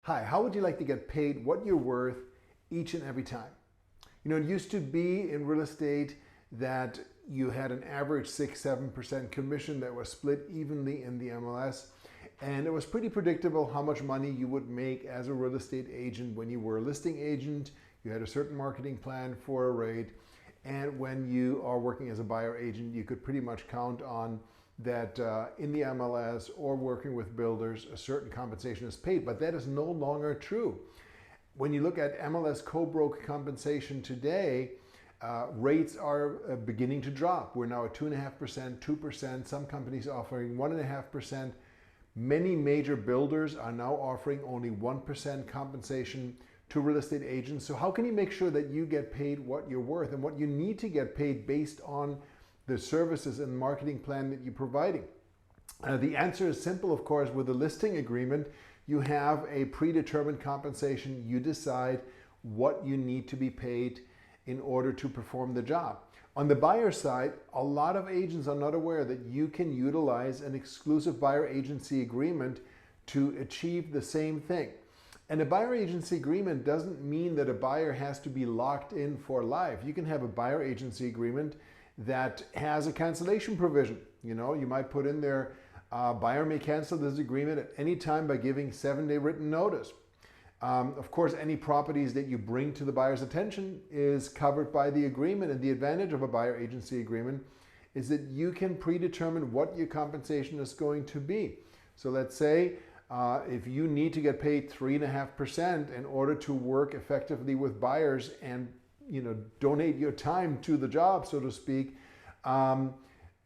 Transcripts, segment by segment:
Hi, how would you like to get paid what you're worth each and every time? You know, it used to be in real estate that you had an average 6-7% commission that was split evenly in the MLS. And it was pretty predictable how much money you would make as a real estate agent when you were a listing agent. You had a certain marketing plan for a rate. And when you are working as a buyer agent, you could pretty much count on that in the MLS or working with builders, a certain compensation is paid, but that is no longer true. When you look at MLS Cobra Compensation today, rates are beginning to drop. We're now at 2.5%, 2%, some companies offering 1.5%. Many major builders are now offering only 1% compensation to real estate agents. So how can you make sure that you get paid what you're worth and what you need to get paid based on the services and marketing plan that you're providing? The answer is simple, of course. With a listing agreement, you have a predetermined compensation. You decide what you need to be paid in order to perform the job. On the buyer side, a lot of agents are not aware that you can utilize an exclusive buyer agency agreement to achieve the same thing. And a buyer agency agreement doesn't mean that a buyer has to be locked in for life. You can have a buyer agency agreement that has a cancellation provision. You know, you might put in there, buyer may cancel this agreement at any time by giving 7-day written notice. Of course, any properties that you bring to the buyer's attention is covered by the agreement. And the advantage of a buyer agency agreement is that you can predetermine what your compensation is going to be. So let's say if you need to get paid 3.5% in order to work effectively with buyers and donate your time to the job, so to speak,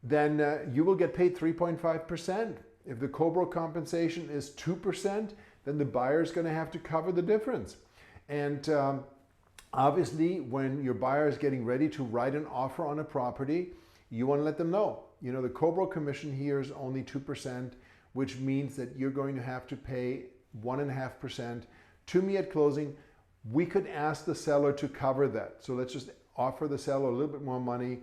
then you will get paid 3.5%. If the Cobra compensation is 2%, then the buyer is going to have to cover the difference. And obviously, when your buyer is getting ready to write an offer on a property, you want to let them know. You know, the Cobra commission here is only 2%, which means that you're going to have to pay 1.5% to me at closing. We could ask the seller to cover that. So let's just offer the seller a little bit more money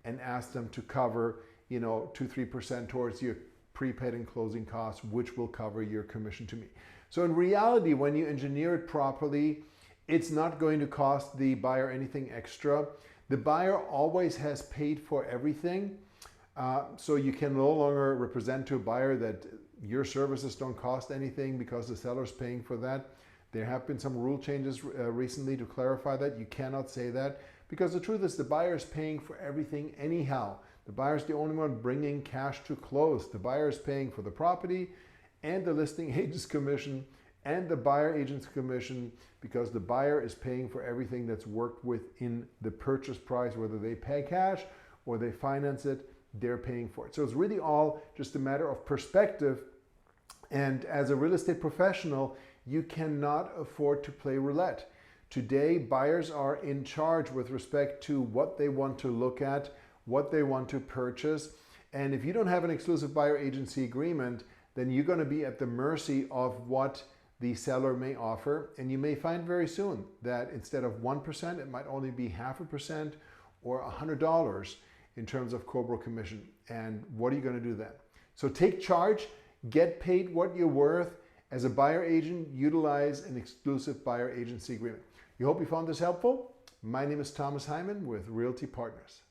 and ask them to cover, 2-3% towards your prepaid and closing costs, which will cover your commission to me. So in reality, when you engineer it properly, it's not going to cost the buyer anything extra. The buyer always has paid for everything. So you can no longer represent to a buyer that your services don't cost anything because the seller's paying for that. There have been some rule changes recently to clarify that. You cannot say that because the truth is the buyer is paying for everything anyhow. The buyer is the only one bringing cash to close. The buyer is paying for the property and the listing agent's commission and the buyer agent's commission because the buyer is paying for everything that's worked within the purchase price, whether they pay cash or they finance it, they're paying for it. So it's really all just a matter of perspective. And as a real estate professional, you cannot afford to play roulette. Today, buyers are in charge with respect to what they want to look at, what they want to purchase. And if you don't have an exclusive buyer agency agreement, then you're going to be at the mercy of what the seller may offer. And you may find very soon that instead of 1%, it might only be 0.5% or $100 in terms of Cobra commission. And what are you going to do then? So take charge, get paid what you're worth. As a buyer agent, utilize an exclusive buyer agency agreement. We hope you found this helpful. My name is Thomas Hyman with Realty Partners.